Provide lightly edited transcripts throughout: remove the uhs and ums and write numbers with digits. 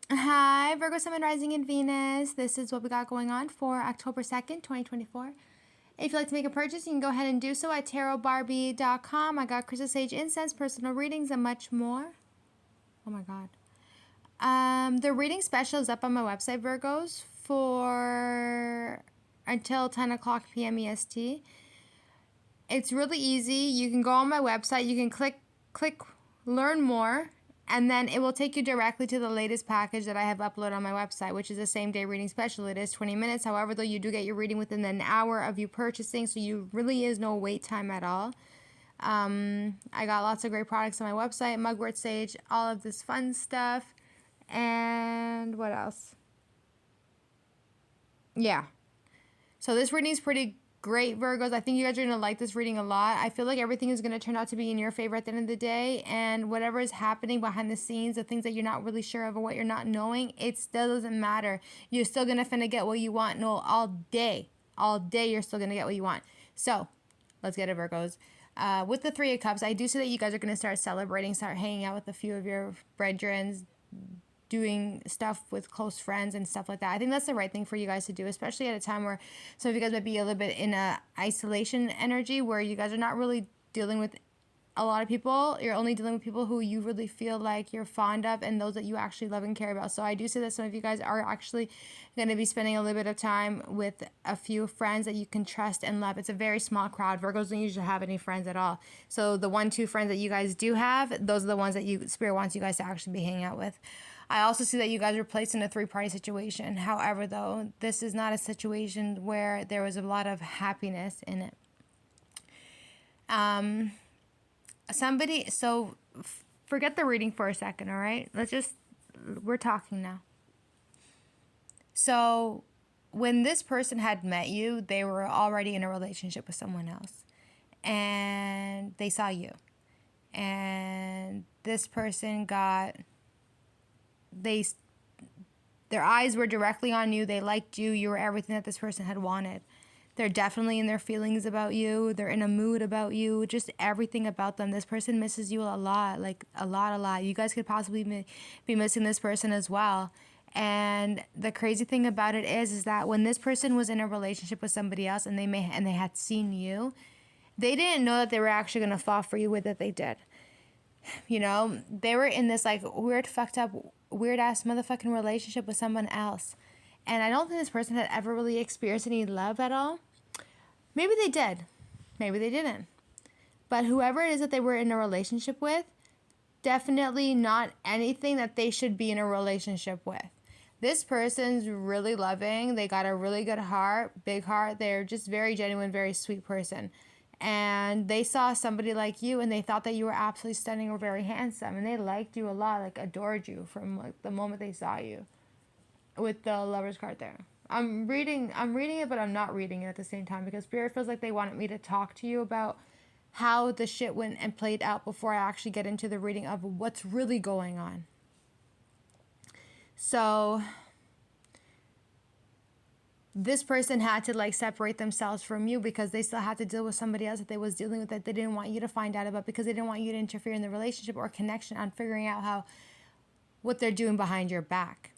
Hi, Virgo, Sun, Rising, and Venus. This is what we got going on for October 2nd, 2024. If you'd like to make a purchase, you can go ahead and do so at tarotbarbiecom. I got crystal sage incense, personal readings, and much more. Oh my God. The reading special is up on my website, Virgos, for until 10 o'clock p.m. EST. It's really easy. You can go on my website. You can click learn more, and then it will take you directly to the latest package that I have uploaded on my website, which is a same day reading special. It is 20 minutes. However, though, you do get your reading within an hour of you purchasing, so you really is no wait time at all. I got lots of great products on my website, mugwort sage, all of this fun stuff. And what else? Yeah. So this reading is pretty great, Virgos. I think you guys are going to like this reading a lot. I feel like everything is going to turn out to be in your favor at the end of the day. And whatever is happening behind the scenes, the things that you're not really sure of or what you're not knowing, it still doesn't matter. You're still going to finna get what you want. No, all day. All day you're still going to get what you want. So, let's get it, Virgos. With the Three of Cups, I do see that you guys are going to start celebrating, start hanging out with a few of your brethrens, doing stuff with close friends and stuff like that. I think that's the right thing for you guys to do, especially at a time where some of you guys might be a little bit in a isolation energy where you guys are not really dealing with a lot of people. You're only dealing with people who you really feel like you're fond of and those that you actually love and care about. So I do see that some of you guys are actually going to be spending a little bit of time with a few friends that you can trust and love. It's a very small crowd. Virgos don't usually have any friends at all. So the 1-2 friends that you guys do have, those are the ones that Spirit wants you guys to actually be hanging out with. I also see that you guys were placed in a 3-party situation. However, though, this is not a situation where there was a lot of happiness in it. Forget the reading for a second, all right? We're talking now. So when this person had met you, they were already in a relationship with someone else. And they saw you. And this person their eyes were directly on you. They liked you. You were everything that this person had wanted. They're definitely in their feelings about you. They're in a mood about you. Just everything about them. This person misses you a lot. Like a lot. You guys could possibly be missing this person as well. And the crazy thing about it is that when this person was in a relationship with somebody else and they had seen you, they didn't know that they were actually going to fall for you with it. They did. You know, they were in this like weird, fucked up, weird ass motherfucking relationship with someone else. And I don't think this person had ever really experienced any love at all. Maybe they did. Maybe they didn't. But whoever it is that they were in a relationship with, definitely not anything that they should be in a relationship with. This person's really loving. They got a really good heart, big heart. They're just very genuine, very sweet person. And they saw somebody like you and they thought that you were absolutely stunning or very handsome. And they liked you a lot, like adored you from like the moment they saw you. With the Lover's card there. I'm reading it, but I'm not reading it at the same time because Spirit feels like they wanted me to talk to you about how the shit went and played out before I actually get into the reading of what's really going on. So this person had to like separate themselves from you because they still had to deal with somebody else that they was dealing with that they didn't want you to find out about because they didn't want you to interfere in the relationship or connection on figuring out what they're doing behind your back.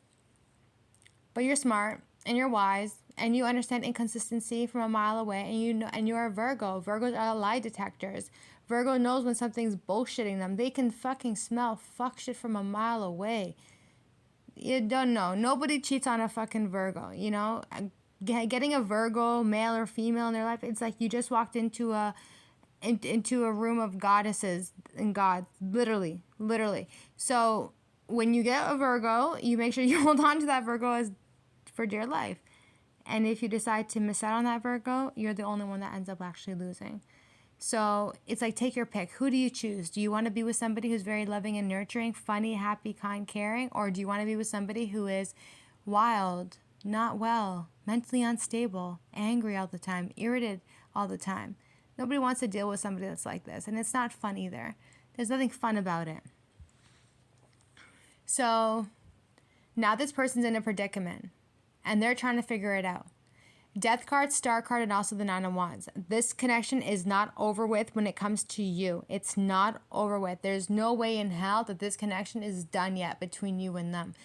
But you're smart and you're wise and you understand inconsistency from a mile away and you know, and you're a Virgo. Virgos are lie detectors. Virgo knows when something's bullshitting them. They can fucking smell fuck shit from a mile away. You don't know. Nobody cheats on a fucking Virgo, you know? Getting a Virgo, male or female in their life, it's like you just walked into a room of goddesses and gods. Literally. So when you get a Virgo, you make sure you hold on to that Virgo for dear life. And if you decide to miss out on that Virgo, you're the only one that ends up actually losing. So it's like, take your pick. Who do you choose? Do you want to be with somebody who's very loving and nurturing, funny, happy, kind, caring? Or do you want to be with somebody who is wild, not well, mentally unstable, angry all the time, irritated all the time? Nobody wants to deal with somebody that's like this. And it's not fun either. There's nothing fun about it. So now this person's in a predicament and they're trying to figure it out. Death card, Star card, and also the Nine of Wands. This connection is not over with when it comes to you. It's not over with. There's no way in hell that this connection is done yet between you and them.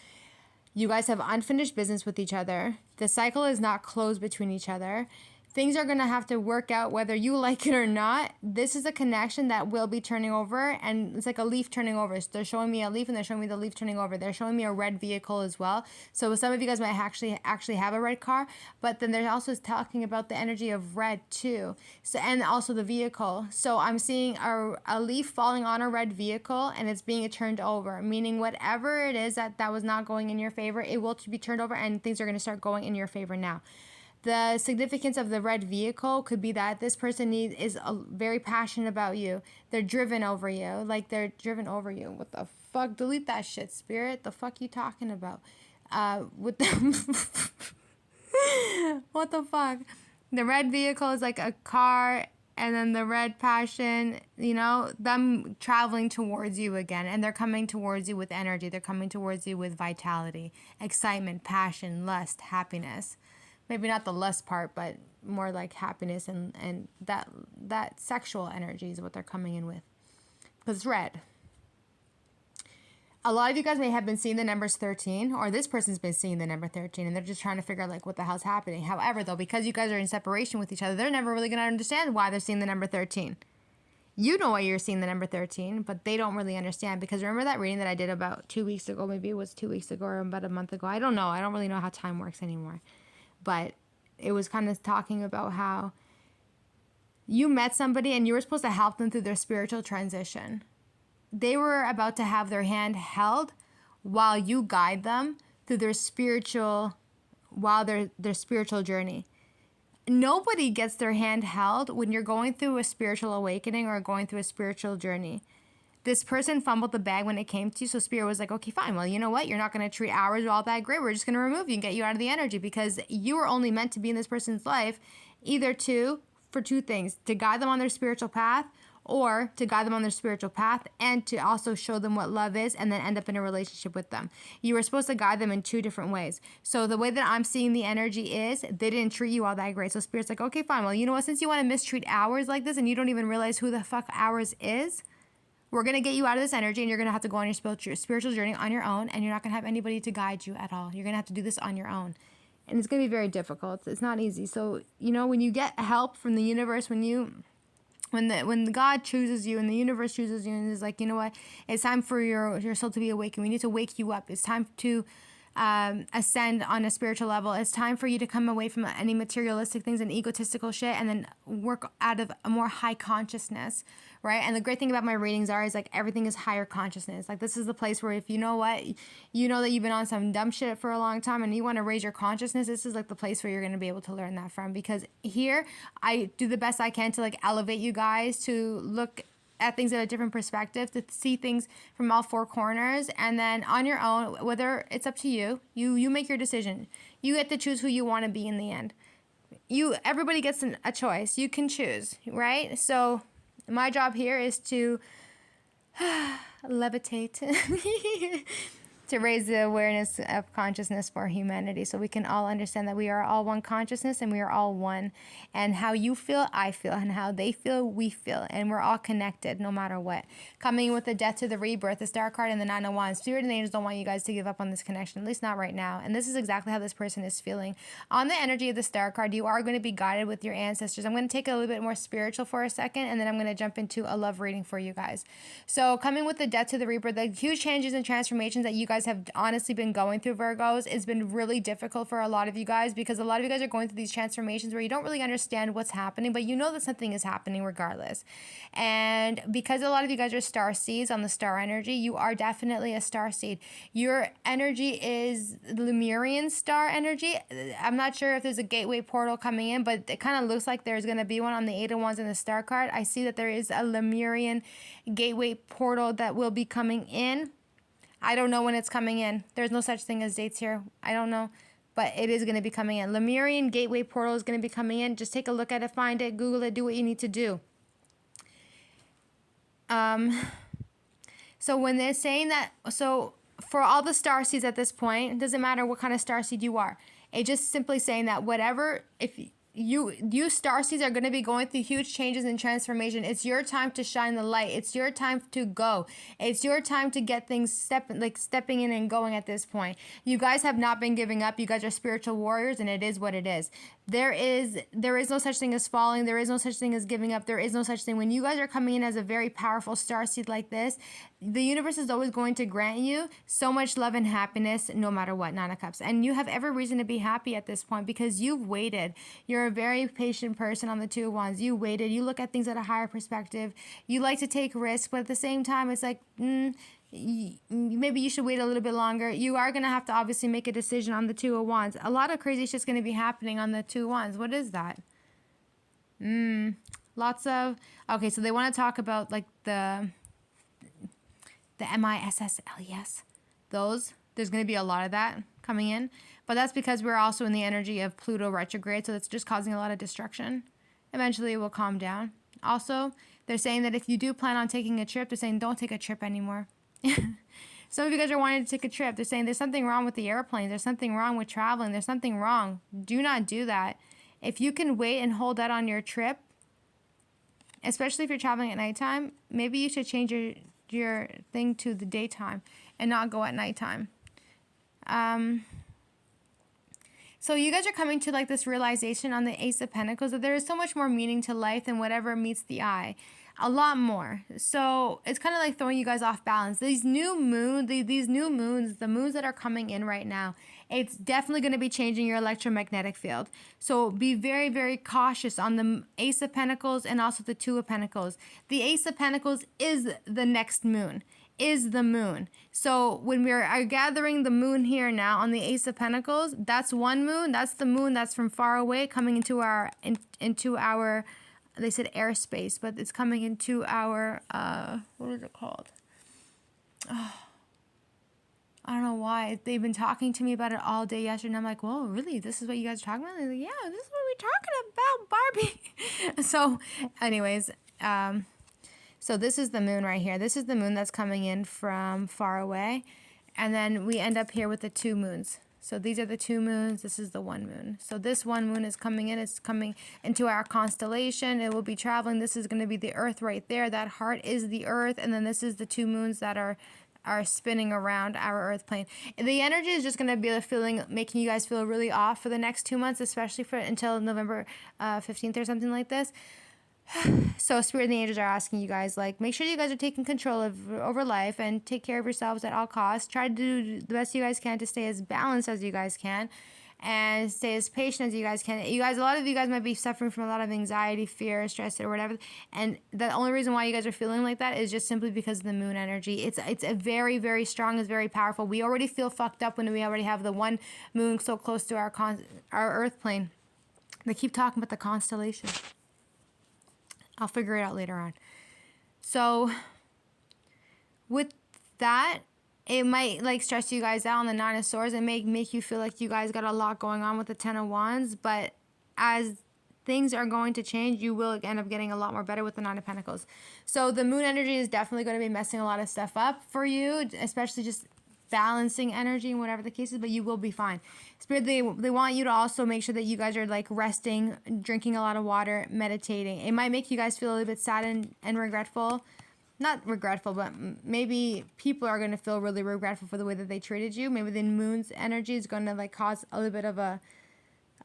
You guys have unfinished business with each other. The cycle is not closed between each other. Things are going to have to work out whether you like it or not. This is a connection that will be turning over, and it's like a leaf turning over. So they're showing me a leaf, and they're showing me the leaf turning over. They're showing me a red vehicle as well. So some of you guys might actually have a red car, but then they're also talking about the energy of red too. So, and also the vehicle. So I'm seeing a leaf falling on a red vehicle, and it's being turned over, meaning whatever it is that was not going in your favor, it will be turned over, and things are going to start going in your favor now. The significance of the red vehicle could be that this person is very passionate about you. They're driven over you. Like, they're driven over you. What the fuck? Delete that shit, spirit. The fuck you talking about? With the what the fuck? The red vehicle is like a car, and then the red passion, you know, them traveling towards you again. And they're coming towards you with energy. They're coming towards you with vitality, excitement, passion, lust, happiness. Maybe not the lust part, but more like happiness and that sexual energy is what they're coming in with. Because it's red. A lot of you guys may have been seeing the numbers 13, or this person's been seeing the number 13, and they're just trying to figure out like what the hell's happening. However, though, because you guys are in separation with each other, they're never really going to understand why they're seeing the number 13. You know why you're seeing the number 13, but they don't really understand. Because remember that reading that I did about 2 weeks ago? Maybe it was 2 weeks ago or about a month ago. I don't know. I don't really know how time works anymore. But it was kind of talking about how you met somebody and you were supposed to help them through their spiritual transition. They were about to have their hand held while you guide them through their spiritual journey. Nobody gets their hand held when you're going through a spiritual awakening or going through a spiritual journey. This person fumbled the bag when it came to you, so Spirit was like, okay, fine. Well, you know what? You're not going to treat ours all that great. We're just going to remove you and get you out of the energy, because you were only meant to be in this person's life either for two things: to guide them on their spiritual path, or to guide them on their spiritual path and to also show them what love is, and then end up in a relationship with them. You were supposed to guide them in two different ways. So the way that I'm seeing the energy is they didn't treat you all that great. So Spirit's like, okay, fine. Well, you know what? Since you want to mistreat ours like this and you don't even realize who the fuck ours is, we're going to get you out of this energy, and you're going to have to go on your spiritual journey on your own, and you're not going to have anybody to guide you at all. You're going to have to do this on your own. And it's going to be very difficult. It's not easy. So, you know, when you get help from the universe, when the God chooses you and the universe chooses you and is like, you know what, it's time for your soul to be awakened. We need to wake you up. It's time to ascend on a spiritual level. It's time for you to come away from any materialistic things and egotistical shit, and then work out of a more high consciousness, right? And the great thing about my readings is like everything is higher consciousness. Like, this is the place where if you know what, you know that you've been on some dumb shit for a long time and you want to raise your consciousness, this is like the place where you're going to be able to learn that from. Because here I do the best I can to like elevate you guys to look at things at a different perspective, to see things from all four corners, and then on your own, whether it's up to you, you make your decision. You get to choose who you want to be in the end. Everybody gets a choice. You can choose, right? So my job here is to levitate, to raise the awareness of consciousness for humanity, so we can all understand that we are all one consciousness and we are all one. And how you feel, I feel, and how they feel, we feel, and we're all connected no matter what. Coming with the death to the rebirth, the star card, and the 9 of Wands. Spirit and angels don't want you guys to give up on this connection, at least not right now. And this is exactly how this person is feeling. On the energy of the star card, you are going to be guided with your ancestors. I'm going to take it a little bit more spiritual for a second, and then I'm going to jump into a love reading for you guys. So coming with the death to the rebirth, the huge changes and transformations that you guys have honestly been going through, Virgos, it's been really difficult for a lot of you guys, because a lot of you guys are going through these transformations where you don't really understand what's happening, but you know that something is happening regardless. And because a lot of you guys are star seeds on the star energy, you are definitely a star seed. Your energy is Lemurian star energy. I'm not sure if there's a gateway portal coming in, but it kind of looks like there's going to be one on the 8 of Wands in the star card. I see that there is a Lemurian gateway portal that will be coming in. I don't know when it's coming in. There's no such thing as dates here. I don't know. But it is going to be coming in. Lemurian gateway portal is going to be coming in. Just take a look at it, find it, Google it, do what you need to do. So when they're saying that, so for all the star seeds at this point, it doesn't matter what kind of star seed you are. It's just simply saying that whatever, if you starseeds are going to be going through huge changes and transformation. It's your time to shine the light. It's your time to go. It's your time to get things stepping in and going at this point. You guys have not been giving up. You guys are spiritual warriors, and it is what it is. There is no such thing as falling. There is no such thing as giving up. There is no such thing. When you guys are coming in as a very powerful starseed like this, the universe is always going to grant you so much love and happiness no matter what. Nine of Cups. And you have every reason to be happy at this point because you've waited. You're a very patient person on the Two of Wands. You waited. You look at things at a higher perspective. You like to take risks, but at the same time, it's like, maybe you should wait a little bit longer. You are going to have to obviously make a decision on the Two of Wands. A lot of crazy shit's going to be happening on the Two of Wands. What is that? Lots of... Okay, so they want to talk about like the MISSLES. Those. There's going to be a lot of that coming in. But that's because we're also in the energy of Pluto retrograde, so it's just causing a lot of destruction. Eventually it will calm down. Also, they're saying that if you do plan on taking a trip, they're saying don't take a trip anymore. Some of you guys are wanting to take a trip. They're saying there's something wrong with the airplanes. There's something wrong with traveling. There's something wrong. Do not do that. If you can wait and hold that on your trip, especially if you're traveling at nighttime, maybe you should change your thing to the daytime and not go at nighttime. So you guys are coming to like this realization on the Ace of Pentacles that there is so much more meaning to life than whatever meets the eye. A lot more. So it's kind of like throwing you guys off balance. These new moons, the moons that are coming in right now, it's definitely going to be changing your electromagnetic field. So be very, very cautious on the Ace of Pentacles and also the Two of Pentacles. The Ace of Pentacles is the next moon. Is the moon. So when we are gathering the moon here now on the Ace of Pentacles, that's one moon. That's the moon that's from far away coming into our they said airspace, but it's coming into our what is it called? Oh, I don't know why. They've been talking to me about it all day yesterday, and I'm like, whoa, really? This is what you guys are talking about? They're like, yeah, this is what we're talking about, Barbie. So anyways, so this is the moon right here. This is the moon that's coming in from far away. And then we end up here with the two moons. So these are the two moons. This is the one moon. So this one moon is coming in. It's coming into our constellation. It will be traveling. This is going to be the Earth right there. That heart is the Earth. And then this is the two moons that are spinning around our Earth plane. The energy is just going to be a feeling, making you guys feel really off for the next 2 months, especially for until November 15th or something like this. So Spirit and the angels are asking you guys, like, make sure you guys are taking control over life and take care of yourselves at all costs. Try to do the best you guys can to stay as balanced as you guys can and stay as patient as you guys can. You guys, a lot of you guys might be suffering from a lot of anxiety, fear, stress, or whatever. And the only reason why you guys are feeling like that is just simply because of the moon energy. It's a very, very strong, it's very powerful. We already feel fucked up when we already have the one moon so close to our Earth plane. They keep talking about the constellation. I'll figure it out later on. So with that, it might like stress you guys out on the Nine of Swords and make you feel like you guys got a lot going on with the Ten of Wands. But as things are going to change, you will end up getting a lot more better with the Nine of Pentacles. So the moon energy is definitely going to be messing a lot of stuff up for you, especially just balancing energy and whatever the case is, but you will be fine. Spirit, they want you to also make sure that you guys are like resting, drinking a lot of water, meditating. It might make you guys feel a little bit sad and regretful. Not regretful, but maybe people are going to feel really regretful for the way that they treated you. Maybe the moon's energy is going to like cause a little bit of a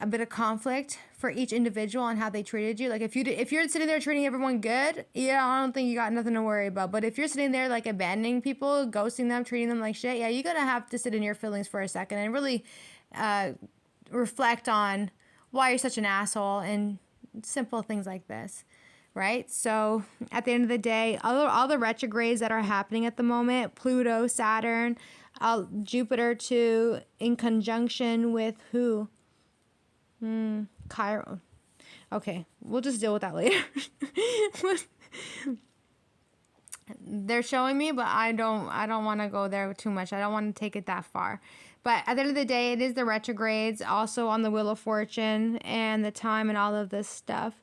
bit of conflict for each individual on how they treated you. Like if you're sitting there treating everyone good, yeah, I don't think you got nothing to worry about. But if you're sitting there like abandoning people, ghosting them, treating them like shit, yeah, you're gonna have to sit in your feelings for a second and really reflect on why you're such an asshole and simple things like this, right? So at the end of the day, all the retrogrades that are happening at the moment, Pluto, Saturn, Jupiter too, in conjunction with who? Chiron. Okay, we'll just deal with that later. They're showing me, but I don't want to go there too much. I don't want to take it that far. But at the end of the day, it is the retrogrades, also on the Wheel of Fortune and the time and all of this stuff.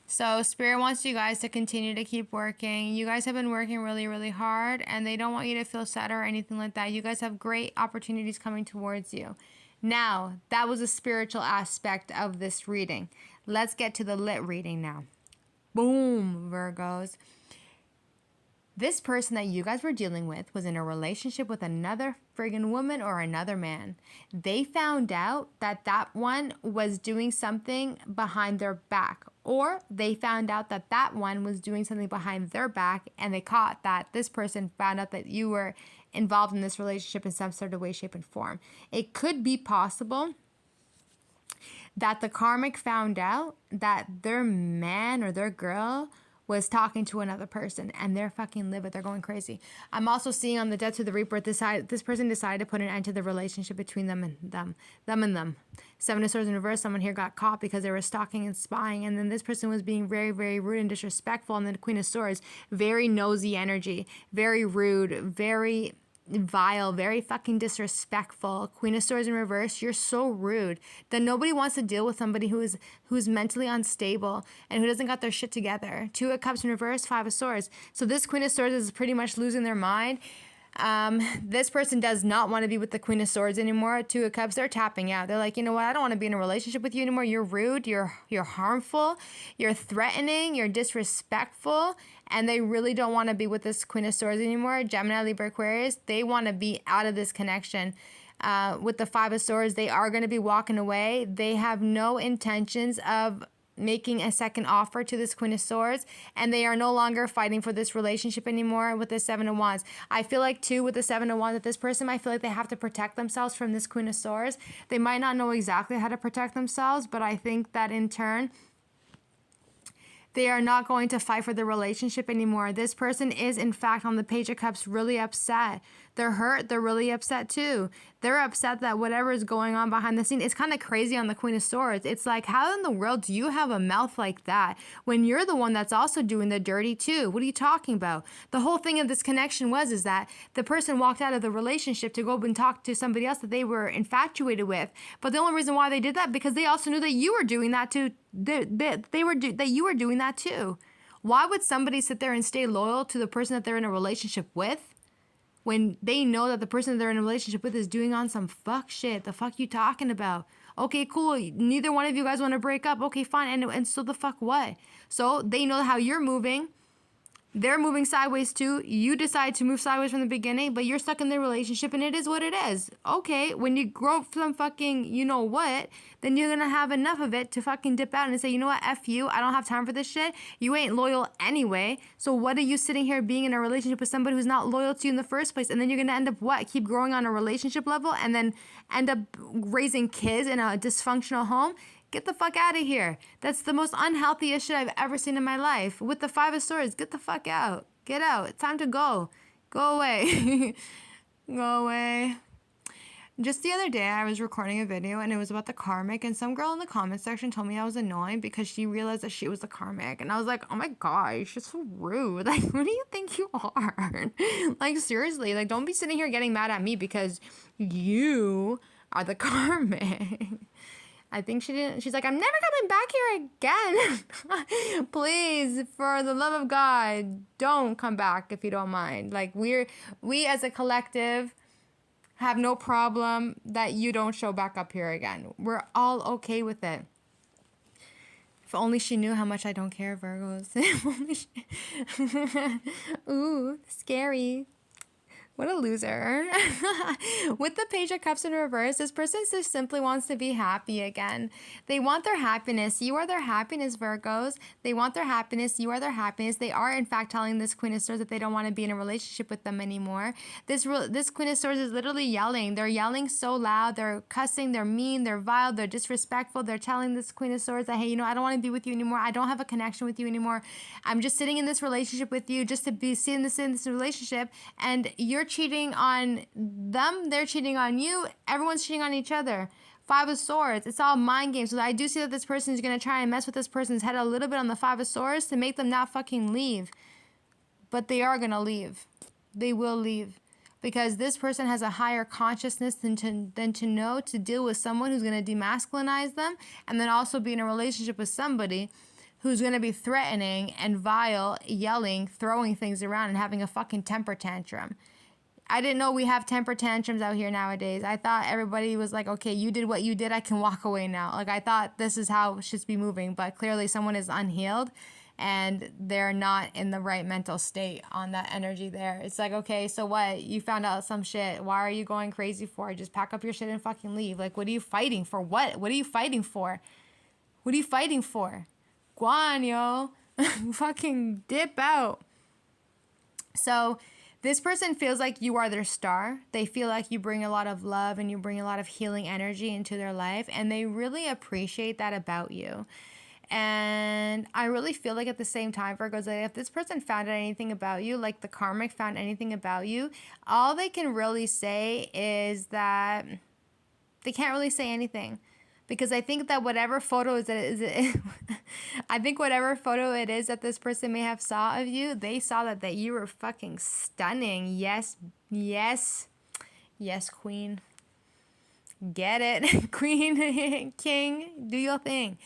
So Spirit wants you guys to continue to keep working. You guys have been working really, really hard, and they don't want you to feel sad or anything like that. You guys have great opportunities coming towards you. Now, that was a spiritual aspect of this reading. Let's get to the lit reading now. Boom, Virgos. This person that you guys were dealing with was in a relationship with another friggin' woman or another man. They found out that that one was doing something behind their back, or they found out that that one was doing something behind their back, and they caught that this person found out that you were involved in this relationship in some sort of way, shape, and form. It could be possible that the karmic found out that their man or their girl was talking to another person, and they're fucking livid. They're going crazy. I'm also seeing on the Death to the Reaper, this person decided to put an end to the relationship between them and them. Seven of Swords in reverse, someone here got caught because they were stalking and spying, and then this person was being very, very rude and disrespectful, and then the Queen of Swords, very nosy energy, very rude, very vile, very fucking disrespectful. Queen of Swords in reverse, you're so rude that nobody wants to deal with somebody who's mentally unstable and who doesn't got their shit together. Two of Cups in reverse, Five of Swords. So this Queen of Swords is pretty much losing their mind. This person does not want to be with the Queen of Swords anymore. Two of Cups, they're tapping out. They're like, you know what? I don't want to be in a relationship with you anymore. You're rude. You're harmful. You're threatening. You're disrespectful. And they really don't want to be with this Queen of Swords anymore. Gemini, Libra, Aquarius, they want to be out of this connection. With the Five of Swords, they are going to be walking away. They have no intentions of making a second offer to this Queen of Swords, and they are no longer fighting for this relationship anymore with the Seven of Wands. I feel like too with the Seven of Wands that this person might feel like they have to protect themselves from this Queen of Swords. They might not know exactly how to protect themselves, but I think that in turn they are not going to fight for the relationship anymore. This person is, in fact, on the Page of Cups, really upset. They're hurt. They're really upset, too. They're upset that whatever is going on behind the scene, it's kind of crazy on the Queen of Swords. It's like, how in the world do you have a mouth like that when you're the one that's also doing the dirty, too? What are you talking about? The whole thing of this connection is that the person walked out of the relationship to go and talk to somebody else that they were infatuated with. But the only reason why they did that, because they also knew that you were doing that, too. That you were doing that, too. Why would somebody sit there and stay loyal to the person that they're in a relationship with when they know that the person that they're in a relationship with is doing on some fuck shit? The fuck you talking about? Okay, cool. Neither one of you guys want to break up. Okay, fine. And so the fuck what? So they know how you're moving. They're moving sideways too. You decide to move sideways from the beginning, but you're stuck in the relationship and it is what it is. Okay, when you grow some fucking you know what, then you're gonna have enough of it to fucking dip out and say, you know what, F you, I don't have time for this shit. You ain't loyal anyway. So what are you sitting here being in a relationship with somebody who's not loyal to you in the first place? And then you're gonna end up what? Keep growing on a relationship level and then end up raising kids in a dysfunctional home? Get the fuck out of here. That's the most unhealthiest shit I've ever seen in my life. With the Five of Swords, get the fuck out. Get out. It's time to go. Go away. Go away. Just the other day, I was recording a video and it was about the karmic, and some girl in the comment section told me I was annoying because she realized that she was the karmic. And I was like, oh my gosh, you're so rude. Like, who do you think you are? Like, seriously, like, don't be sitting here getting mad at me because you are the karmic. I think she didn't. She's like, I'm never coming back here again. Please, for the love of God, don't come back if you don't mind. Like, we as a collective have no problem that you don't show back up here again. We're all okay with it. If only she knew how much I don't care, Virgos. If only she... Ooh, scary. What a loser. With the Page of Cups in reverse, this person just simply wants to be happy again. They want their happiness. You are their happiness, Virgos. They want their happiness. You are their happiness. They are, in fact, telling this Queen of Swords that they don't want to be in a relationship with them anymore. This Queen of Swords is literally yelling. They're yelling so loud. They're cussing. They're mean. They're vile. They're disrespectful. They're telling this Queen of Swords that, hey, you know, I don't want to be with you anymore. I don't have a connection with you anymore. I'm just sitting in this relationship with you just to be sitting in this relationship, and you're cheating on them, they're cheating on you, everyone's cheating on each other. Five of Swords, it's all mind games. So I do see that this person is going to try and mess with this person's head a little bit on the Five of Swords to make them not fucking leave. But they are going to leave. They will leave. Because this person has a higher consciousness than to know to deal with someone who's going to demasculinize them and then also be in a relationship with somebody who's going to be threatening and vile, yelling, throwing things around, and having a fucking temper tantrum. I didn't know we have temper tantrums out here nowadays. I thought everybody was like, okay, you did what you did, I can walk away now. Like, I thought this is how it should be moving, but clearly someone is unhealed and they're not in the right mental state on that energy there. It's like, okay, so what? You found out some shit. Why are you going crazy for? Just pack up your shit and fucking leave. Like, what are you fighting for? What? What are you fighting for? What are you fighting for? Guan, yo. Fucking dip out. So this person feels like you are their star. They feel like you bring a lot of love and you bring a lot of healing energy into their life, and they really appreciate that about you. And I really feel like at the same time, Virgos, like if this person found out anything about you, like the karmic found anything about you, all they can really say is that they can't really say anything. Because I think that whatever photo I think whatever photo it is that this person may have saw of you, they saw that you were fucking stunning. Yes, yes, yes, queen. Get it, queen, king, do your thing.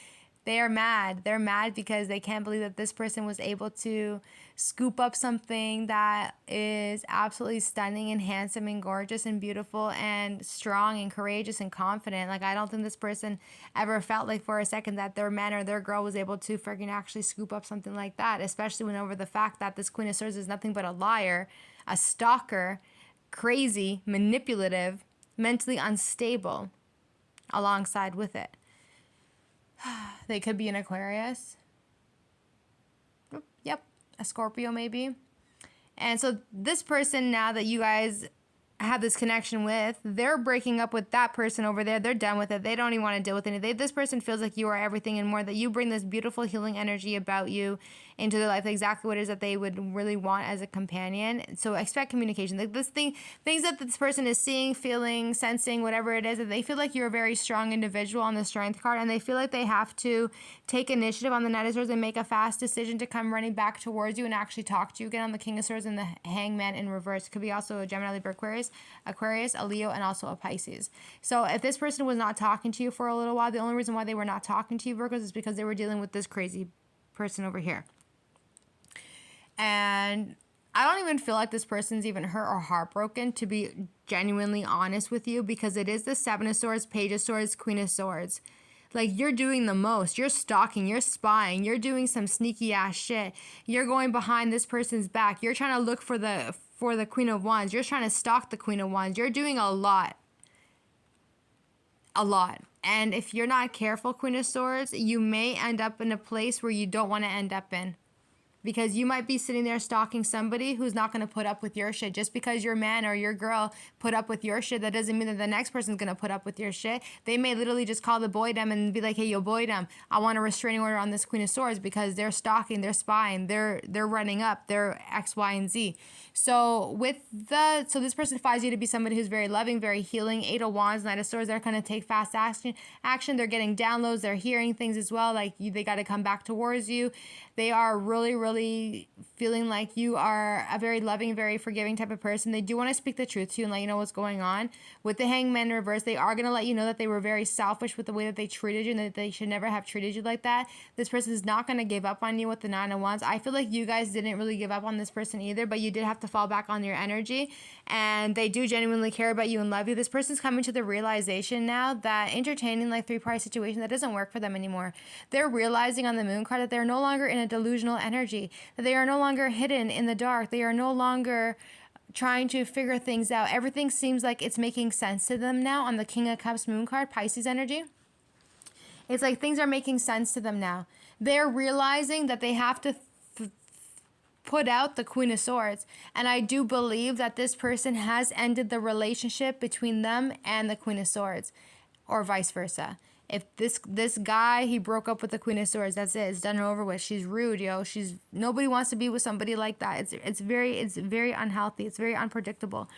They are mad. They're mad because they can't believe that this person was able to scoop up something that is absolutely stunning and handsome and gorgeous and beautiful and strong and courageous and confident. Like, I don't think this person ever felt like for a second that their man or their girl was able to freaking actually scoop up something like that, especially when over the fact that this Queen of Swords is nothing but a liar, a stalker, crazy, manipulative, mentally unstable alongside with it. They could be an Aquarius. Yep, a Scorpio maybe. And so this person, now that you guys have this connection with, they're breaking up with that person over there. They're done with it. They don't even want to deal with anything. This person feels like you are everything and more, that you bring this beautiful healing energy about you into their life, exactly what it is that they would really want as a companion. So expect communication. Like things that this person is seeing, feeling, sensing, whatever it is, that they feel like you're a very strong individual on the Strength card, and they feel like they have to take initiative on the Knight of Swords and make a fast decision to come running back towards you and actually talk to you again on the King of Swords and the Hangman in reverse. Could be also a Gemini, Libra, Aquarius, a Leo, and also a Pisces. So if this person was not talking to you for a little while, the only reason why they were not talking to you, Virgos, is because they were dealing with this crazy person over here. And I don't even feel like this person's even hurt or heartbroken, to be genuinely honest with you, because it is the Seven of Swords, Page of Swords, Queen of Swords. Like, you're doing the most. You're stalking. You're spying. You're doing some sneaky ass shit. You're going behind this person's back. You're trying to look for the Queen of Wands. You're trying to stalk the Queen of Wands. You're doing a lot. A lot. And if you're not careful, Queen of Swords, you may end up in a place where you don't want to end up in. Because you might be sitting there stalking somebody who's not going to put up with your shit. Just because your man or your girl put up with your shit, that doesn't mean that the next person's going to put up with your shit. They may literally just call the boydom and be like, hey, yo, boydom, I want a restraining order on this Queen of Swords because they're stalking, they're spying, they're running up, they're X, Y, and Z. So this person finds you to be somebody who's very loving, very healing. Eight of Wands, Knight of Swords, they're going to take fast action. They're getting downloads. They're hearing things as well. Like, they got to come back towards you. They are really, really feeling like you are a very loving, very forgiving type of person. They do want to speak the truth to you and let you know what's going on. With the Hangman in reverse, they are going to let you know that they were very selfish with the way that they treated you and that they should never have treated you like that. This person is not going to give up on you with the Nine of Wands. I feel like you guys didn't really give up on this person either, but you did have to fall back on your energy, and they do genuinely care about you and love you. This person's coming to the realization now that entertaining like three-party situation, that doesn't work for them anymore. They're realizing on the Moon card that they're no longer in a delusional energy, that they are no longer hidden in the dark. They are no longer trying to figure things out. Everything seems like it's making sense to them now on the King of Cups Moon card, Pisces energy. It's like things are making sense to them now. They're realizing that they have to put out the Queen of Swords. And I do believe that this person has ended the relationship between them and the Queen of Swords, or vice versa. If this guy, he broke up with the Queen of Swords, that's it. It's done and over with. She's rude, yo. Nobody wants to be with somebody like that. It's very unhealthy. It's very unpredictable.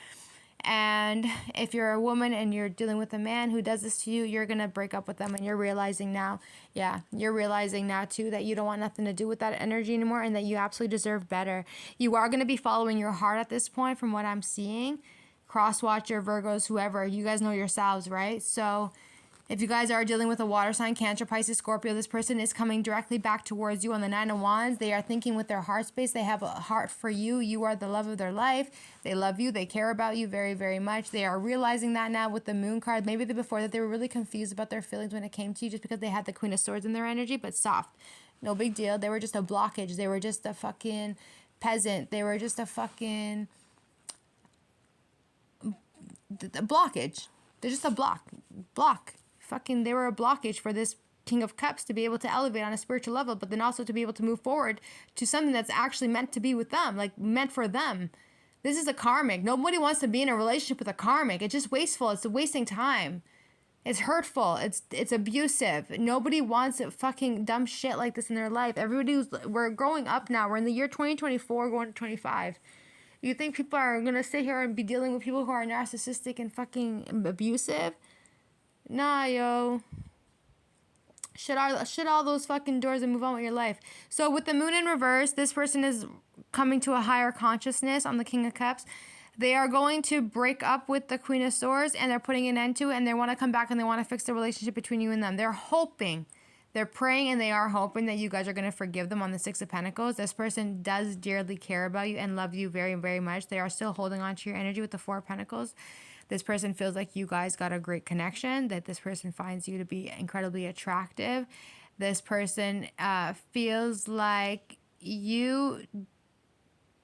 And if you're a woman and you're dealing with a man who does this to you, you're going to break up with them. And you're realizing now too that you don't want nothing to do with that energy anymore, and that you absolutely deserve better. You are going to be following your heart at this point from what I'm seeing. Cross watcher, Virgos, whoever, you guys know yourselves, right? So If you guys are dealing with a water sign, Cancer, Pisces, Scorpio, this person is coming directly back towards you on the Nine of Wands. They are thinking with their heart space. They have a heart for you. You are the love of their life. They love you. They care about you very, very much. They are realizing that now with the Moon card. Maybe before that they were really confused about their feelings when it came to you just because they had the Queen of Swords in their energy, but soft. No big deal. They were just a blockage. They were just a fucking peasant. They were just a fucking blockage. They're just a block. Fucking, they were a blockage for this King of Cups to be able to elevate on a spiritual level, but then also to be able to move forward to something that's actually meant to be with them, like meant for them. This is a karmic. Nobody wants to be in a relationship with a karmic. It's just wasteful. It's wasting time. It's hurtful. It's abusive. Nobody wants fucking dumb shit like this in their life. We're growing up now. We're in the year 2024 going to 25. You think people are going to sit here and be dealing with people who are narcissistic and fucking abusive? Nah, yo. Shut all those fucking doors and move on with your life. So with the Moon in reverse, this person is coming to a higher consciousness on the King of Cups. They are going to break up with the Queen of Swords and they're putting an end to it, and they want to come back and they want to fix the relationship between you and them. They're hoping, they're praying, and they are hoping that you guys are going to forgive them on the Six of Pentacles. This person does dearly care about you and love you very, very much. They are still holding on to your energy with the Four of Pentacles. This person feels like you guys got a great connection, that this person finds you to be incredibly attractive. This person feels like you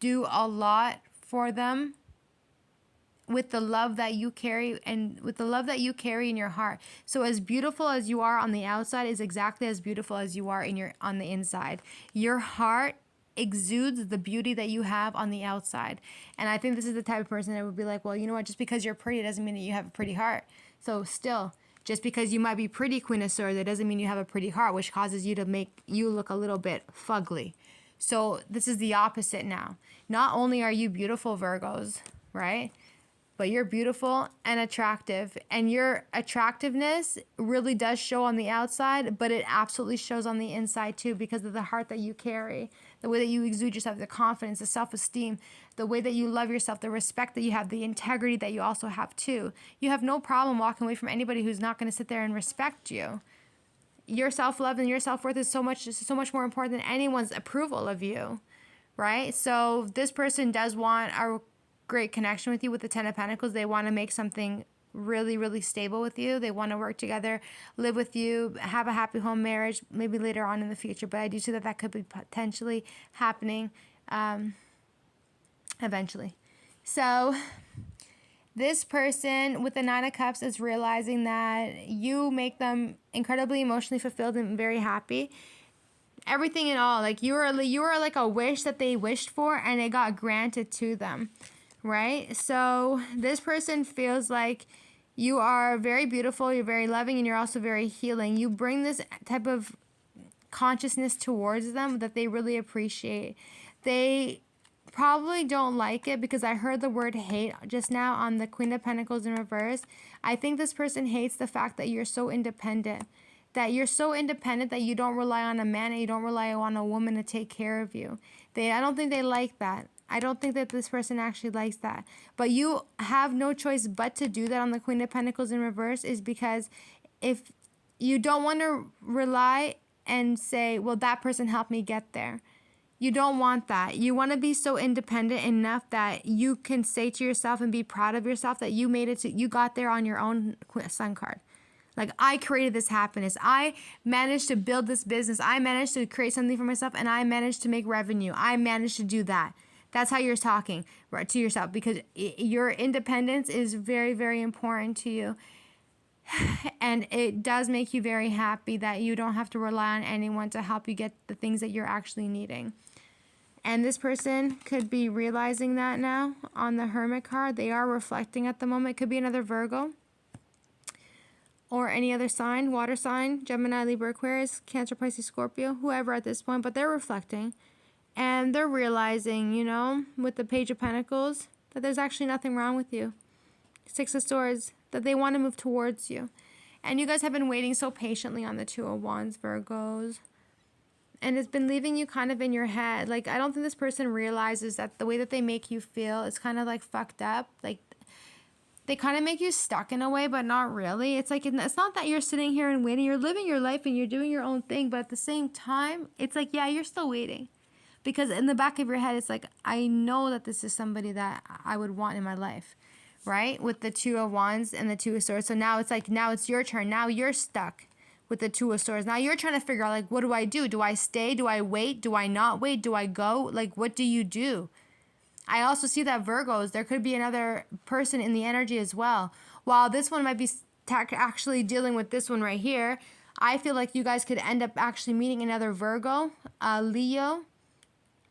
do a lot for them with the love that you carry and with the love that you carry in your heart. So as beautiful as you are on the outside is exactly as beautiful as you are on the inside. Your heart exudes the beauty that you have on the outside. And I think this is the type of person that would be like, well, you know what, just because you're pretty doesn't mean that you have a pretty heart. So still, just because you might be pretty, Queen of Swords, that doesn't mean you have a pretty heart, which causes you to make you look a little bit fugly. So this is the opposite now. Not only are you beautiful, Virgos, right? But you're beautiful and attractive, and your attractiveness really does show on the outside, but it absolutely shows on the inside too, because of the heart that you carry, the way that you exude yourself, the confidence, the self-esteem, the way that you love yourself, the respect that you have, the integrity that you also have too. You have no problem walking away from anybody who's not going to sit there and respect you. Your self-love and your self-worth is so much more important than anyone's approval of you, right? So this person does want a great connection with you with the Ten of Pentacles. They want to make something really, really stable with you. They want to work together, live with you, have a happy home marriage, maybe later on in the future. But I do see that that could be potentially happening eventually. So this person with the Nine of Cups is realizing that you make them incredibly emotionally fulfilled and very happy. Everything in all, like you are like a wish that they wished for, and it got granted to them. Right? So this person feels like you are very beautiful, you're very loving, and you're also very healing. You bring this type of consciousness towards them that they really appreciate. They probably don't like it because I heard the word hate just now on the Queen of Pentacles in reverse. I think this person hates the fact that you're so independent. That you're so independent that you don't rely on a man and you don't rely on a woman to take care of you. I don't think they like that. I don't think that this person actually likes that. But you have no choice but to do that on the Queen of Pentacles in reverse, is because if you don't want to rely and say, well, that person helped me get there. You don't want that. You want to be so independent enough that you can say to yourself and be proud of yourself that you made it to, you got there on your own Sun card. Like, I created this happiness. I managed to build this business. I managed to create something for myself, and I managed to make revenue. I managed to do that. That's how you're talking right to yourself, because your independence is very, very important to you. And it does make you very happy that you don't have to rely on anyone to help you get the things that you're actually needing. And this person could be realizing that now on the Hermit card. They are reflecting at the moment. It could be another Virgo or any other sign, water sign, Gemini, Libra, Aquarius, Cancer, Pisces, Scorpio, whoever at this point, but they're reflecting. And they're realizing, you know, with the Page of Pentacles, that there's actually nothing wrong with you. Six of Swords, that they want to move towards you. And you guys have been waiting so patiently on the Two of Wands, Virgos. And it's been leaving you kind of in your head. Like, I don't think this person realizes that the way that they make you feel is kind of like fucked up. Like, they kind of make you stuck in a way, but not really. It's like, it's not that you're sitting here and waiting. You're living your life and you're doing your own thing. But at the same time, it's like, yeah, you're still waiting. Because in the back of your head, it's like, I know that this is somebody that I would want in my life, right? With the Two of Wands and the Two of Swords. So now it's like, now it's your turn. Now you're stuck with the Two of Swords. Now you're trying to figure out, like, what do I do? Do I stay? Do I wait? Do I not wait? Do I go? Like, what do you do? I also see that Virgos, there could be another person in the energy as well. While this one might be actually dealing with this one right here, I feel like you guys could end up actually meeting another Virgo, Leo,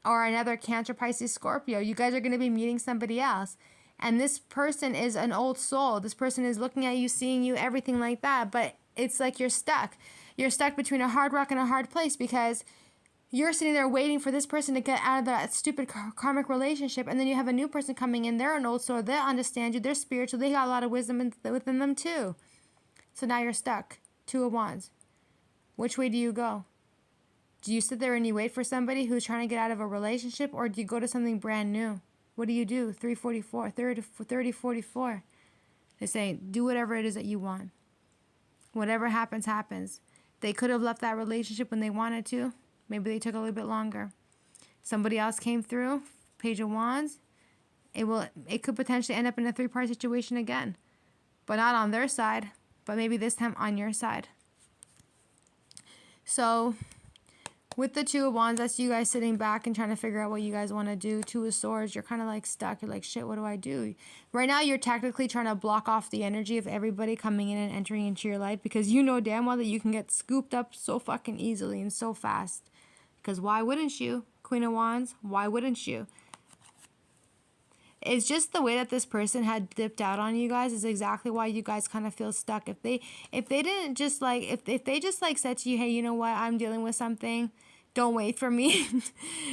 or another Cancer, Pisces, Scorpio. You guys are going to be meeting somebody else. And this person is an old soul. This person is looking at you, seeing you, everything like that. But it's like you're stuck. You're stuck between a hard rock and a hard place because you're sitting there waiting for this person to get out of that stupid karmic relationship. And then you have a new person coming in. They're an old soul. They understand you. They're spiritual. They got a lot of wisdom within them too. So now you're stuck. Two of Wands. Which way do you go? Do you sit there and you wait for somebody who's trying to get out of a relationship, or do you go to something brand new? What do you do? 344, 30, 44. They say, do whatever it is that you want. Whatever happens, happens. They could have left that relationship when they wanted to. Maybe they took a little bit longer. Somebody else came through, Page of Wands. It could potentially end up in a three-part situation again. But not on their side, but maybe this time on your side. So with the Two of Wands, that's you guys sitting back and trying to figure out what you guys want to do. Two of Swords, you're kind of like stuck. You're like, shit, what do I do? Right now, you're technically trying to block off the energy of everybody coming in and entering into your life because you know damn well that you can get scooped up so fucking easily and so fast. Because why wouldn't you? Queen of Wands, why wouldn't you? It's just the way that this person had dipped out on you guys is exactly why you guys kind of feel stuck. If they didn't just like, if they just like said to you, hey, you know what, I'm dealing with something, don't wait for me,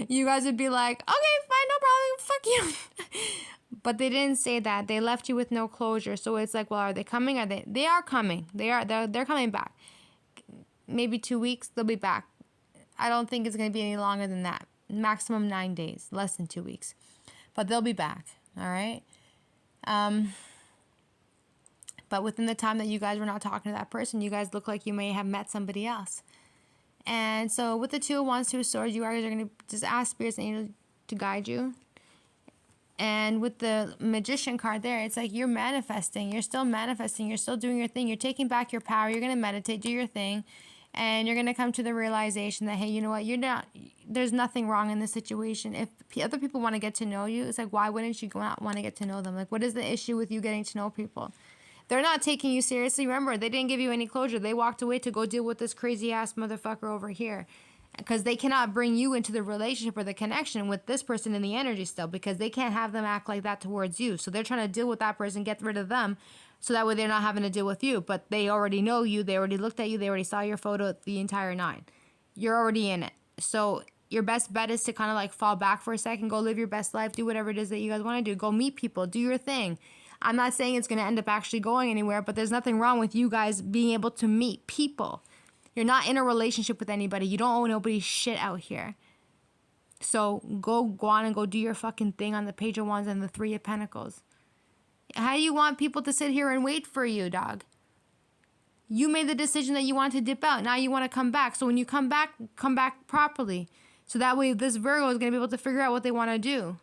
you guys would be like, okay, fine, no problem, fuck you. But they didn't say that. They left you with no closure. So it's like, well, are they coming? They are coming. They're coming back. Maybe 2 weeks, they'll be back. I don't think it's going to be any longer than that. Maximum 9 days, less than 2 weeks. But they'll be back, all right? But within the time that you guys were not talking to that person, you guys look like you may have met somebody else. And so with the Two of Wands, Two of Swords, you guys are going to just ask spirits and angels to guide you. And with the Magician card there, it's like you're manifesting. You're still manifesting. You're still doing your thing. You're taking back your power. You're going to meditate, do your thing. And you're going to come to the realization that, hey, you know what? There's nothing wrong in this situation. If other people want to get to know you, it's like, why wouldn't you go out and want to get to know them? Like, what is the issue with you getting to know people? They're not taking you seriously. Remember, they didn't give you any closure. They walked away to go deal with this crazy-ass motherfucker over here. Because they cannot bring you into the relationship or the connection with this person in the energy still. Because they can't have them act like that towards you. So they're trying to deal with that person, get rid of them. So that way they're not having to deal with you. But they already know you. They already looked at you. They already saw your photo, the entire 9. You're already in it. So your best bet is to kind of like fall back for a second. Go live your best life. Do whatever it is that you guys want to do. Go meet people. Do your thing. I'm not saying it's going to end up actually going anywhere. But there's nothing wrong with you guys being able to meet people. You're not in a relationship with anybody. You don't owe nobody's shit out here. So go on and go do your fucking thing on the Page of Wands and the Three of Pentacles. How do you want people to sit here and wait for you, dog? You made the decision that you want to dip out. Now you want to come back. So when you come back properly. So that way this Virgo is going to be able to figure out what they want to do.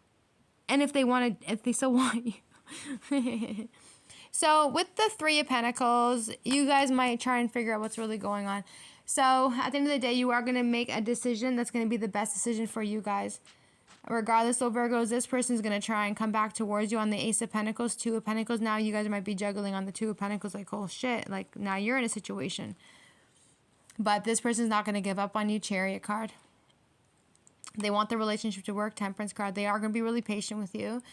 And if they still want you. So with the Three of Pentacles, you guys might try and figure out what's really going on. So at the end of the day, you are going to make a decision that's going to be the best decision for you guys. Regardless of Virgos, this person is going to try and come back towards you on the Ace of Pentacles, Two of Pentacles. Now you guys might be juggling on the Two of Pentacles like, oh shit, like now you're in a situation. But this person's not going to give up on you, Chariot card. They want the relationship to work, Temperance card. They are going to be really patient with you.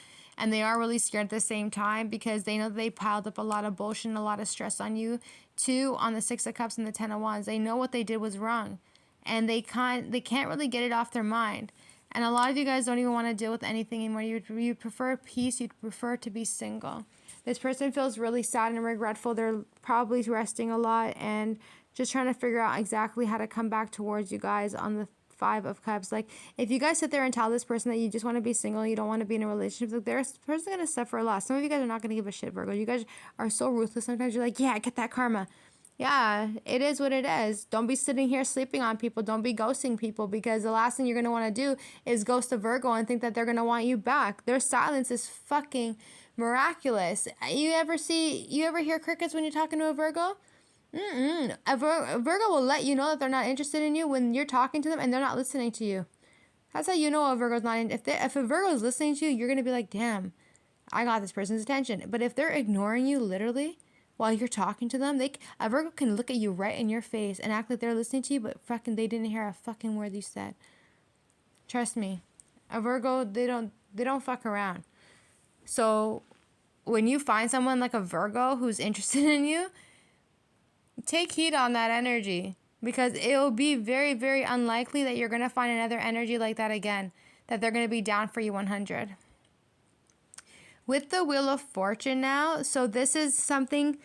And they are really scared at the same time because they know they piled up a lot of bullshit and a lot of stress on you. 2 on the Six of Cups and the Ten of Wands. They know what they did was wrong. And they can't really get it off their mind. And a lot of you guys don't even want to deal with anything anymore. You prefer peace. You'd prefer to be single. This person feels really sad and regretful. They're probably resting a lot and just trying to figure out exactly how to come back towards you guys on the 5 of Cups. Like, if you guys sit there and tell this person that you just want to be single, you don't want to be in a relationship, like, this person's going to suffer a lot. Some of you guys are not going to give a shit, Virgo. You guys are so ruthless. Sometimes you're like, yeah, get that karma. Yeah, it is what it is. Don't be sitting here sleeping on people. Don't be ghosting people, because the last thing you're going to want to do is ghost a Virgo and think that they're going to want you back. Their silence is fucking miraculous. You ever hear crickets when you're talking to a Virgo? A Virgo will let you know that they're not interested in you when you're talking to them and they're not listening to you. That's how you know a Virgo's not in. If a Virgo is listening to you, you're going to be like, damn, I got this person's attention. But if they're ignoring you literally while you're talking to them, a Virgo can look at you right in your face and act like they're listening to you, but fucking they didn't hear a fucking word you said. Trust me. A Virgo, they don't fuck around. So when you find someone like a Virgo who's interested in you, take heed on that energy, because it will be very, very unlikely that you're going to find another energy like that again, that they're going to be down for you 100. With the Wheel of Fortune now, so this is something,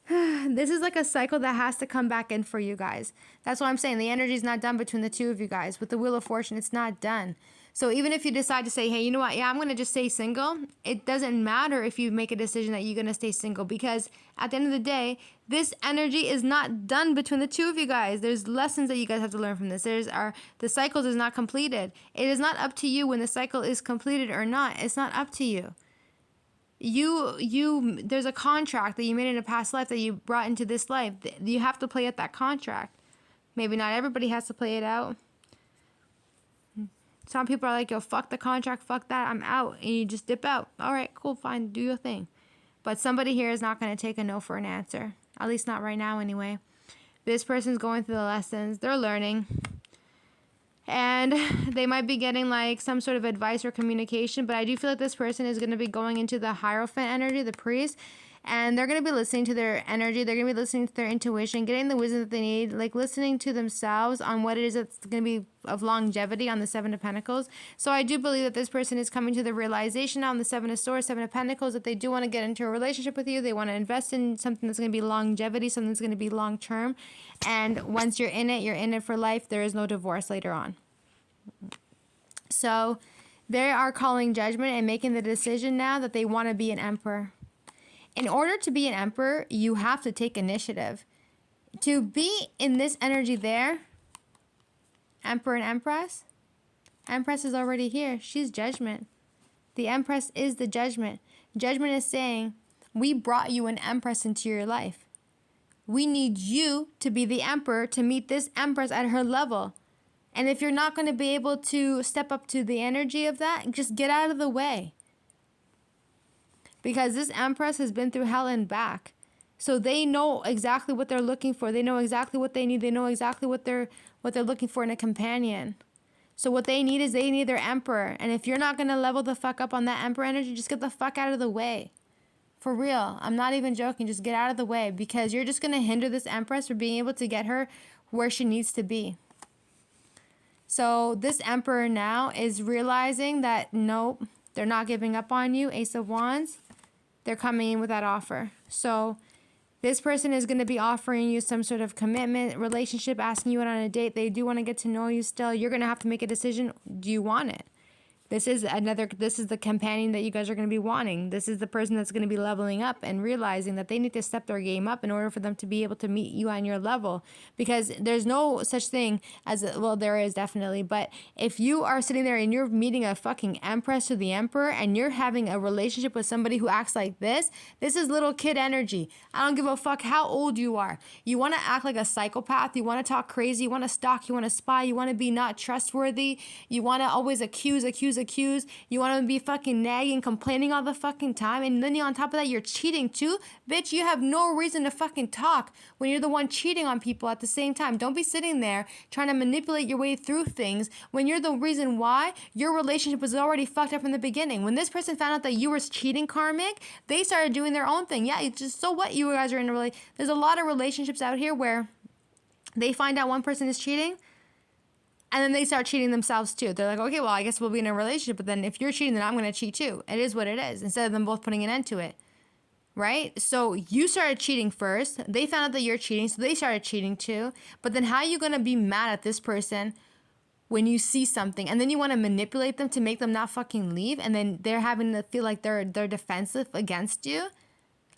this is like a cycle that has to come back in for you guys. That's what I'm saying. The energy is not done between the two of you guys. With the Wheel of Fortune, it's not done. So even if you decide to say, hey, you know what? Yeah, I'm going to just stay single. It doesn't matter if you make a decision that you're going to stay single, because at the end of the day, this energy is not done between the two of you guys. There's lessons that you guys have to learn from this. The cycles is not completed. It is not up to you when the cycle is completed or not. It's not up to you. There's a contract that you made in a past life that you brought into this life. You have to play out that contract. Maybe not everybody has to play it out. Some people are like, yo, fuck the contract, fuck that, I'm out. And you just dip out. All right, cool, fine, do your thing. But somebody here is not going to take a no for an answer. At least not right now anyway. This person's going through the lessons. They're learning. And they might be getting like some sort of advice or communication. But I do feel like this person is going to be going into the Hierophant energy, the priest. And they're going to be listening to their energy. They're going to be listening to their intuition, getting the wisdom that they need, like listening to themselves on what it is that's going to be of longevity on the Seven of Pentacles. So I do believe that this person is coming to the realization on the Seven of Swords, Seven of Pentacles, that they do want to get into a relationship with you. They want to invest in something that's going to be longevity, something that's going to be long term. And once you're in it for life. There is no divorce later on. So they are calling judgment and making the decision now that they want to be an emperor. In order to be an emperor, you have to take initiative. To be in this energy there, Emperor and Empress, Empress is already here. She's judgment. The Empress is the judgment. Judgment is saying, we brought you an Empress into your life. We need you to be the Emperor to meet this Empress at her level. And if you're not going to be able to step up to the energy of that, just get out of the way. Because this Empress has been through hell and back. So they know exactly what they're looking for. They know exactly what they need. They know exactly what they're looking for in a companion. So what they need is they need their Emperor. And if you're not going to level the fuck up on that Emperor energy, just get the fuck out of the way. For real. I'm not even joking. Just get out of the way. Because you're just going to hinder this Empress from being able to get her where she needs to be. So this Emperor now is realizing that, nope, they're not giving up on you. Ace of Wands. They're coming in with that offer. So this person is going to be offering you some sort of commitment, relationship, asking you out on a date. They do want to get to know you still. You're going to have to make a decision. Do you want it? This is the companion that you guys are going to be wanting. This is the person that's going to be leveling up and realizing that they need to step their game up in order for them to be able to meet you on your level. Because there's no such thing as, well, there is definitely, but if you are sitting there and you're meeting a fucking Empress or the Emperor and you're having a relationship with somebody who acts like this is little kid energy. I don't give a fuck how old you are. You want to act like a psychopath. You want to talk crazy. You want to stalk. You want to spy. You want to be not trustworthy. You want to always accuse. You want to be fucking nagging, complaining all the fucking time. And then on top of that, you're cheating too. Bitch, you have no reason to fucking talk when you're the one cheating on people at the same time. Don't be sitting there trying to manipulate your way through things when you're the reason why your relationship was already fucked up from the beginning. When this person found out that you were cheating, Karmic, they started doing their own thing. Yeah, it's just, so what, you guys are in a relationship. There's a lot of relationships out here where they find out one person is cheating, and then they start cheating themselves too. They're like, okay, well, I guess we'll be in a relationship, but then if you're cheating, then I'm going to cheat too. It is what it is, instead of them both putting an end to it. Right? So you started cheating first. They found out that you're cheating, so they started cheating too. But then how are you going to be mad at this person when you see something, and then you want to manipulate them to make them not fucking leave, and then they're having to feel like they're defensive against you.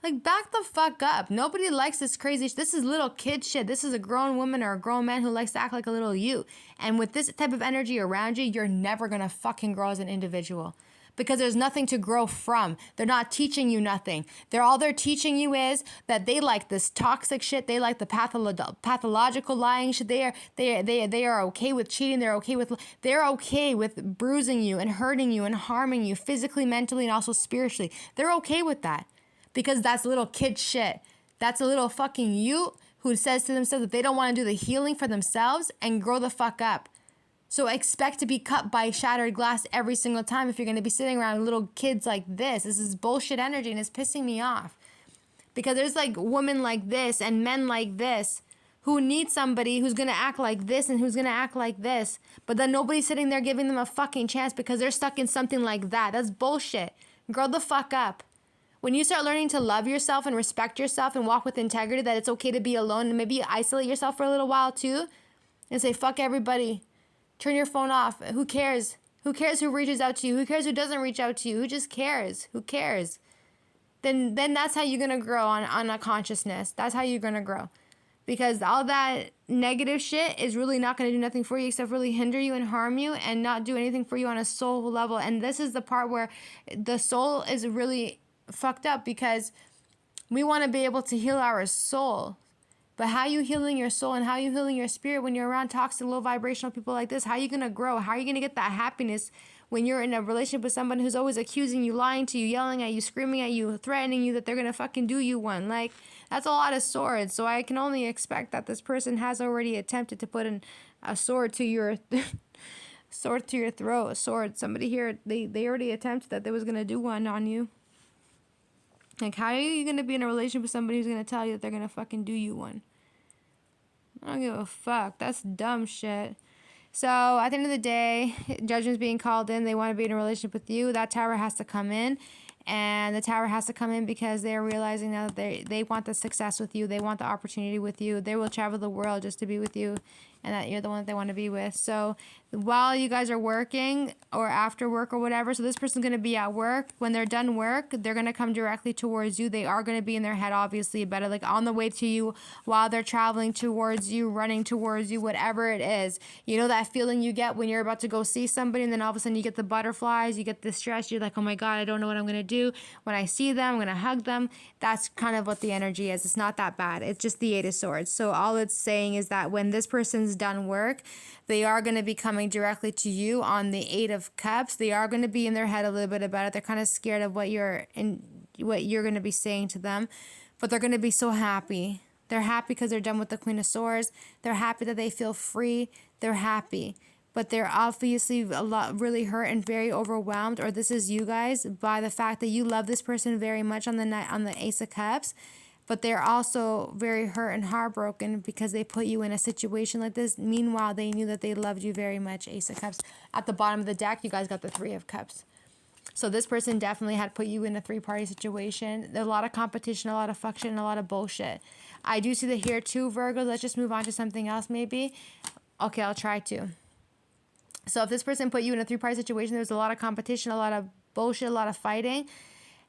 Like, back the fuck up. Nobody likes this crazy this is little kid shit. This is a grown woman or a grown man who likes to act like a little you. And with this type of energy around you, you're never gonna fucking grow as an individual. Because there's nothing to grow from. They're not teaching you nothing. All they're teaching you is that they like this toxic shit. They like the pathological lying shit. They are okay with cheating. They're okay with bruising you and hurting you and harming you physically, mentally, and also spiritually. They're okay with that. Because that's little kid shit. That's a little fucking you who says to themselves that they don't want to do the healing for themselves and grow the fuck up. So expect to be cut by shattered glass every single time if you're going to be sitting around little kids like this. This is bullshit energy, and it's pissing me off. Because there's like women like this and men like this who need somebody who's going to act like this and who's going to act like this. But then nobody's sitting there giving them a fucking chance because they're stuck in something like that. That's bullshit. Grow the fuck up. When you start learning to love yourself and respect yourself and walk with integrity, that it's okay to be alone and maybe isolate yourself for a little while too and say, fuck everybody. Turn your phone off. Who cares? Who cares who reaches out to you? Who cares who doesn't reach out to you? Who just cares? Who cares? Then that's how you're going to grow on a consciousness. That's how you're going to grow. Because all that negative shit is really not going to do nothing for you except really hinder you and harm you and not do anything for you on a soul level. And this is the part where the soul is really fucked up because we want to be able to heal our soul. But how are you healing your soul and how are you healing your spirit when you're around toxic, low vibrational people like this? How are you going to grow? How are you going to get that happiness when you're in a relationship with someone who's always accusing you, lying to you, yelling at you, screaming at you, threatening you that they're going to fucking do you one? Like, that's a lot of swords. So I can only expect that this person has already attempted to put a sword to your sword to your throat. A sword. Somebody here, they already attempted that they was going to do one on you. Like, how are you going to be in a relationship with somebody who's going to tell you that they're going to fucking do you one? I don't give a fuck. That's dumb shit. So, at the end of the day, judgment's being called in. They want to be in a relationship with you. That tower has to come in. And the tower has to come in because they're realizing now that they want the success with you. They want the opportunity with you. They will travel the world just to be with you. And that you're the one that they want to be with. So while you guys are working or after work or whatever, so this person's going to be at work. When they're done work, they're going to come directly towards you. They are going to be in their head, obviously, better like on the way to you while they're traveling towards you, running towards you, whatever it is. You know that feeling you get when you're about to go see somebody and then all of a sudden you get the butterflies, you get the stress. You're like, oh my God, I don't know what I'm going to do. When I see them, I'm going to hug them. That's kind of what the energy is. It's not that bad. It's just the Eight of Swords. So all it's saying is that when this person's done work, they are going to be coming directly to you on the Eight of Cups. They are going to be in their head a little bit about it. They're kind of scared of what you're going to be saying to them, but they're going to be so happy. They're happy because they're done with the Queen of Swords. They're happy that they feel free. They're happy. But they're obviously really hurt and very overwhelmed, or this is you guys, by the fact that you love this person very much on the Ace of Cups. But they're also very hurt and heartbroken because they put you in a situation like this. Meanwhile, they knew that they loved you very much. Ace of Cups. At the bottom of the deck, you guys got the Three of Cups. So this person definitely had put you in a three-party situation. There's a lot of competition, a lot of fuck shit, and a lot of bullshit. I do see that here too, Virgo. Let's just move on to something else maybe. Okay, I'll try to. So if this person put you in a three-party situation, there's a lot of competition, a lot of bullshit, a lot of fighting.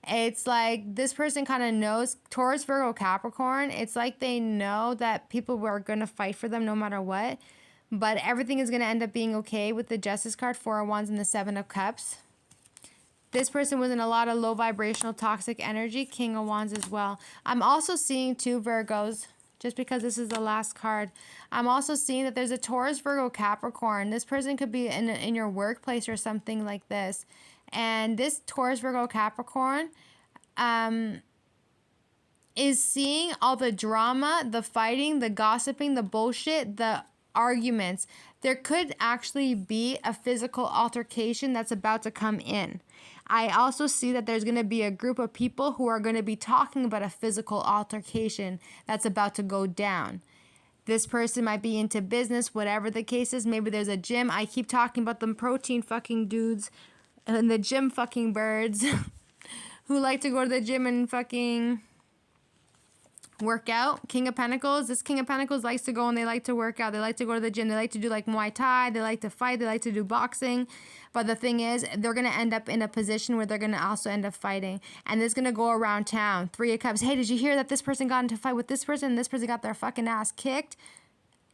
It's like this person kind of knows, Taurus, Virgo, Capricorn, it's like they know that people are going to fight for them no matter what. But everything is going to end up being okay with the Justice card, Four of Wands, and the Seven of Cups. This person was in a lot of low vibrational toxic energy, King of Wands as well. I'm also seeing two Virgos, just because this is the last card. I'm also seeing that there's a Taurus, Virgo, Capricorn. This person could be in your workplace or something like this. And this Taurus, Virgo, Capricorn is seeing all the drama, the fighting, the gossiping, the bullshit, the arguments. There could actually be a physical altercation that's about to come in. I also see that there's going to be a group of people who are going to be talking about a physical altercation that's about to go down. This person might be into business, whatever the case is. Maybe there's a gym. I keep talking about them protein fucking dudes and the gym fucking birds who like to go to the gym and fucking Work out. King of Pentacles. This King of Pentacles likes to go and they like to work out. They like to go to the gym. They like to do like Muay Thai. They like to fight. They like to do boxing. But the thing is, they're going to end up in a position where they're going to also end up fighting. And it's going to go around town. Three of Cups. Hey, did you hear that this person got into a fight with this person and this person got their fucking ass kicked?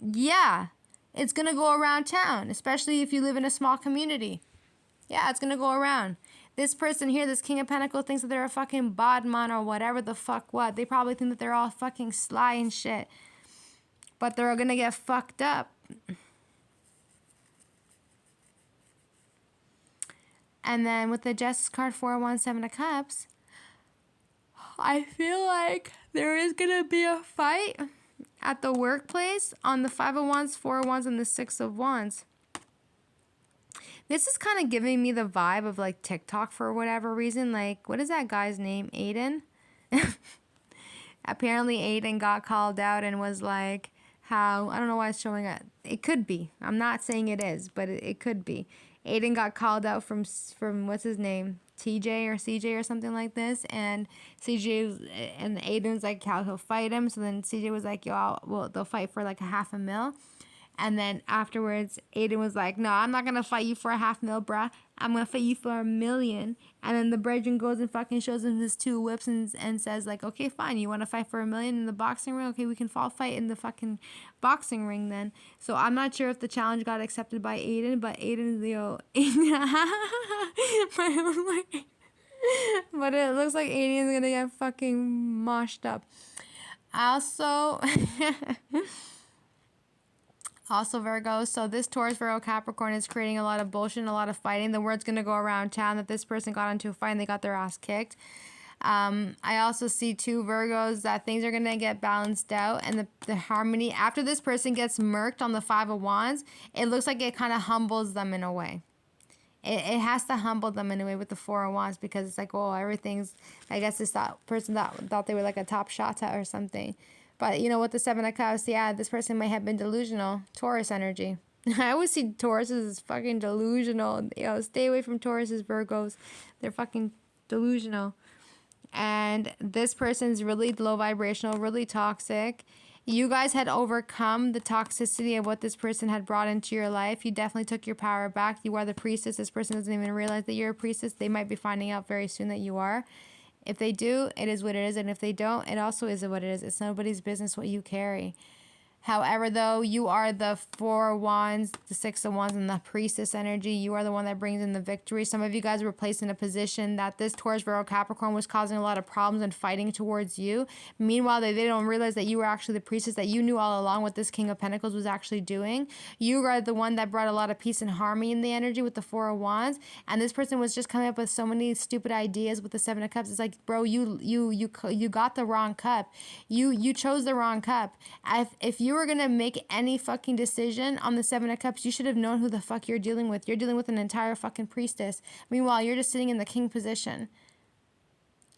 Yeah. It's going to go around town, especially if you live in a small community. Yeah, it's going to go around. This person here, this King of Pentacles, thinks that they're a fucking bodman or whatever the fuck what. They probably think that they're all fucking sly and shit. But they're going to get fucked up. And then with the Justice card, 4-1, 7 of Cups, I feel like there is going to be a fight at the workplace on the 5 of Wands, 4 of Wands, and the 6 of Wands. This is kind of giving me the vibe of like TikTok for whatever reason. Like, what is that guy's name? Aiden? Apparently Aiden got called out and was like, how, I don't know why it's showing up. It could be. I'm not saying it is, but it could be. Aiden got called out from what's his name? TJ or CJ or something like this. And and Aiden's like, how he'll fight him. So then CJ was like, well, they'll fight for like a $500,000. And then afterwards, Aiden was like, no, I'm not going to fight you for a $500,000, bruh. I'm going to fight you for $1 million. And then the brethren goes and fucking shows him his 2 whips and says like, okay, fine. You want to fight for $1 million in the boxing ring? Okay, we can fall fight in the fucking boxing ring then. So I'm not sure if the challenge got accepted by Aiden, but Aiden, but it looks like Aiden's going to get fucking moshed up. Also, Virgo, so this Taurus, Virgo, Capricorn is creating a lot of bullshit and a lot of fighting. The word's going to go around town that this person got into a fight and they got their ass kicked. I also see 2 Virgos that things are going to get balanced out and the harmony. After this person gets murked on the 5 of Wands, it looks like it kind of humbles them in a way. It has to humble them in a way with the 4 of Wands because it's like, oh, everything's, I guess this person thought they were like a top shot or something. But, you know, with the 7 of Cups, yeah, this person may have been delusional. Taurus energy. I always see Tauruses as fucking delusional. Stay away from Tauruses, Virgos. They're fucking delusional. And this person's really low vibrational, really toxic. You guys had overcome the toxicity of what this person had brought into your life. You definitely took your power back. You are the priestess. This person doesn't even realize that you're a priestess. They might be finding out very soon that you are. If they do, it is what it is. And if they don't, it also is what it is. It's nobody's business what you carry. However, though, you are the 4 of Wands, the 6 of Wands, and the priestess energy. You are the one that brings in the victory. Some of you guys were placed in a position that this Taurus, Virgo, Capricorn was causing a lot of problems and fighting towards you. Meanwhile, they don't realize that you were actually the priestess, that you knew all along what this King of Pentacles was actually doing. You are the one that brought a lot of peace and harmony in the energy with the 4 of Wands. And this person was just coming up with so many stupid ideas with the 7 of Cups. It's like, bro, you got the wrong cup. You chose the wrong cup. If you were going to make any fucking decision on the 7 of Cups, you should have known who the fuck you're dealing with. You're dealing with an entire fucking priestess. Meanwhile, you're just sitting in the king position.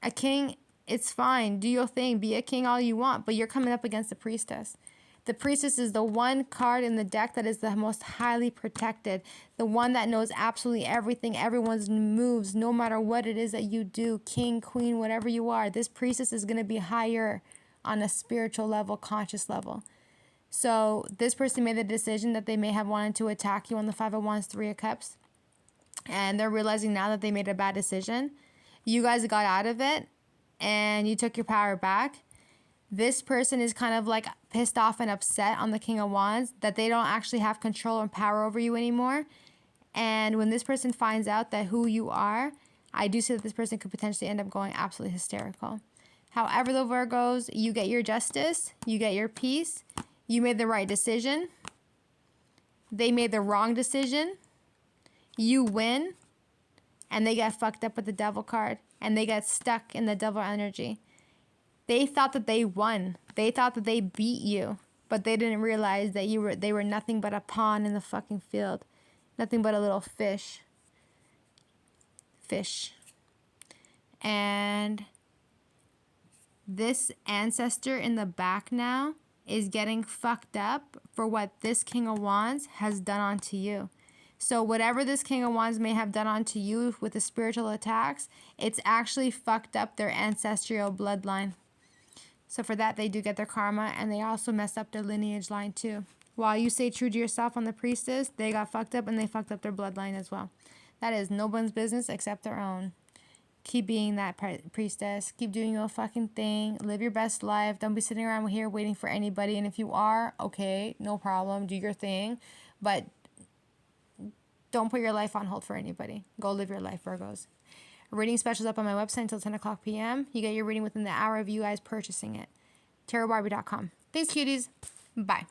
A king, it's fine. Do your thing. Be a king all you want. But you're coming up against the priestess. The priestess is the one card in the deck that is the most highly protected. The one that knows absolutely everything, everyone's moves, no matter what it is that you do. King, queen, whatever you are. This priestess is going to be higher on a spiritual level, conscious level. So this person made the decision that they may have wanted to attack you on the 5 of Wands, 3 of Cups. And they're realizing now that they made a bad decision. You guys got out of it and you took your power back. This person is kind of like pissed off and upset on the King of Wands that they don't actually have control and power over you anymore. And when this person finds out that who you are, I do see that this person could potentially end up going absolutely hysterical. However, the Virgos, you get your justice, you get your peace. You made the right decision. They made the wrong decision. You win. And they get fucked up with the devil card. And they get stuck in the devil energy. They thought that they won. They thought that they beat you. But they didn't realize that they were nothing but a pawn in the fucking field. Nothing but a little fish. And this ancestor in the back now is getting fucked up for what this King of Wands has done onto you. So whatever this King of Wands may have done onto you with the spiritual attacks, it's actually fucked up their ancestral bloodline. So for that, they do get their karma, and they also messed up their lineage line too. While you stay true to yourself on the priestess, they got fucked up and they fucked up their bloodline as well. That is no one's business except their own. Keep being that priestess. Keep doing your fucking thing. Live your best life. Don't be sitting around here waiting for anybody. And if you are, okay, no problem. Do your thing. But don't put your life on hold for anybody. Go live your life, Virgos. A reading special is up on my website until 10 o'clock p.m. You get your reading within the hour of you guys purchasing it. tarotbarbie.com. Thanks, cuties. Bye.